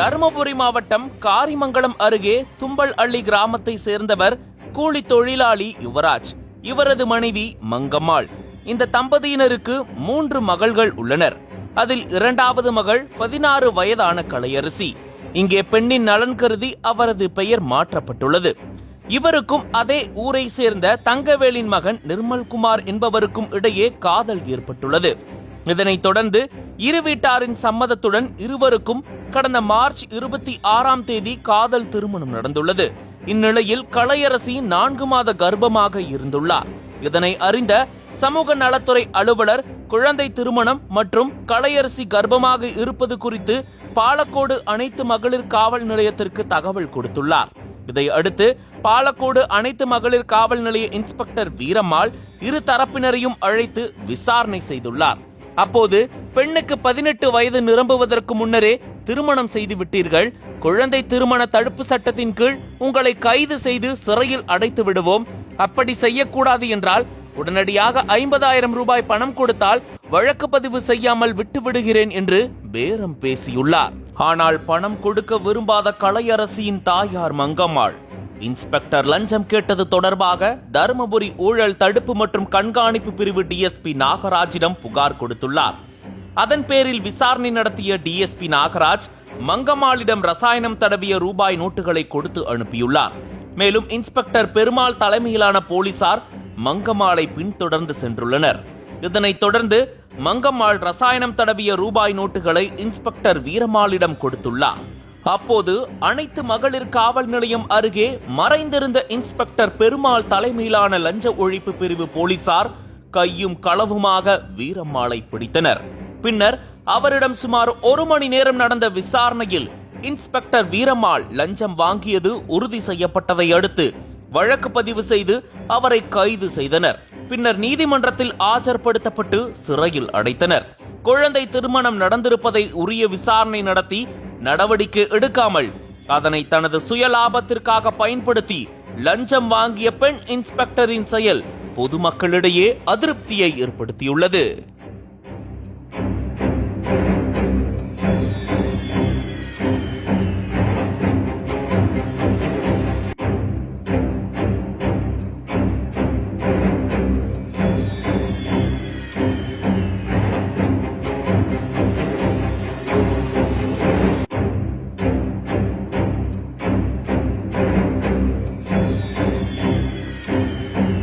தருமபுரி மாவட்டம் காரிமங்கலம் அருகே தும்பல் அள்ளி கிராமத்தை சேர்ந்தவர் கூலி தொழிலாளி யுவராஜ். இவரது மனைவி மங்கம்மாள். இந்த தம்பதியினருக்கு 3 மகள்கள் உள்ளனர். அதில் 2வது மகள் 16 வயதான கலையரசி. இங்கே பெண்ணின் நலன் கருதி அவரது பெயர் மாற்றப்பட்டுள்ளது. இவருக்கும் அதே ஊரை சேர்ந்த தங்கவேலின் மகன் நிர்மல்குமார் என்பவருக்கும் இடையே காதல் ஏற்பட்டுள்ளது. இதனைத் தொடர்ந்து இரு வீட்டாரின் சம்மதத்துடன் இருவருக்கும் கடந்த மார்ச் 26ஆம் தேதி காதல் திருமணம் நடந்துள்ளது. இந்நிலையில் கலையரசி 4 மாத கர்ப்பமாக இருந்துள்ளார். இதனை அறிந்த சமூக நலத்துறை அலுவலர் குழந்தை திருமணம் மற்றும் கலையரசி கர்ப்பமாக இருப்பது குறித்து பாலக்கோடு அனைத்து மகளிர் காவல் நிலையத்திற்கு தகவல் கொடுத்துள்ளார். இதை அடுத்து பாலக்கோடு அனைத்து மகளிர் காவல் நிலைய இன்ஸ்பெக்டர் வீரம்மாள் இரு தரப்பினரையும் அழைத்து விசாரணை செய்துள்ளார். அப்போது பெண்ணுக்கு 18 வயது நிரம்புவதற்கு முன்னரே திருமணம் செய்து விட்டீர்கள். குழந்தை திருமண தடுப்பு சட்டத்தின் கீழ் உங்களை கைது செய்து சிறையில் அடைத்து விடுவோம். அப்படி செய்யக்கூடாது என்றால் உடனடியாக 50,000 ரூபாய் பணம் கொடுத்தால் வழக்கு பதிவு செய்யாமல் விட்டு விடுகிறேன் என்று பேரம் பேசியுள்ளார். ஆனால் பணம் கொடுக்க விரும்பாத கலையரசியின் தாயார் மங்கம்மாள் இன்ஸ்பெக்டர் லஞ்சம் கேட்டது தொடர்பாக தருமபுரி ஊழல் தடுப்பு மற்றும் கண்காணிப்பு பிரிவு டிஎஸ்பி நாகராஜிடம் புகார் கொடுத்துள்ளார். அதன் பேரில் விசாரணை நடத்திய டிஎஸ்பி நாகராஜ் மங்கம்மாளிடம் ரசாயனம் தடவிய ரூபாய் நோட்டுகளை கொடுத்து அனுப்பியுள்ளார். மேலும் இன்ஸ்பெக்டர் பெருமாள் தலைமையிலான போலீசார் மங்கம்மாளை பின்தொடர்ந்து சென்றுள்ளனர். இதனைத் தொடர்ந்து மங்கம்மாள் ரசாயனம் தடவிய ரூபாய் நோட்டுகளை இன்ஸ்பெக்டர் வீரம்மாளிடம் கொடுத்துள்ளார். அப்போது அனைத்து மகளிர் காவல் நிலையம் அருகே மறைந்திருந்த இன்ஸ்பெக்டர் பெருமாள் தலைமையிலான லஞ்ச ஒழிப்பு பிரிவு போலீசார் கையும் களவுமாக வீரம்மாளை பிடித்தனர். பின்னர் அவரிடம் சுமார் 1 மணி நேரம் நடந்த விசாரணையில் இன்ஸ்பெக்டர் வீரம்மாள் லஞ்சம் வாங்கியது உறுதி செய்யப்பட்டதை அடுத்து வழக்கு பதிவு செய்து அவரை கைது செய்தனர். பின்னர் நீதிமன்றத்தில் ஆஜர்படுத்தப்பட்டு சிறையில் அடைத்தனர். குழந்தை திருமணம் நடந்திருப்பதை உரிய விசாரணை நடத்தி நடவடிக்கை எடுக்காமல் அதனை தனது சுய லாபத்திற்காக பயன்படுத்தி லஞ்சம் வாங்கிய பெண் இன்ஸ்பெக்டரின் செயல் பொதுமக்களிடையே அதிருப்தியை ஏற்படுத்தியுள்ளது.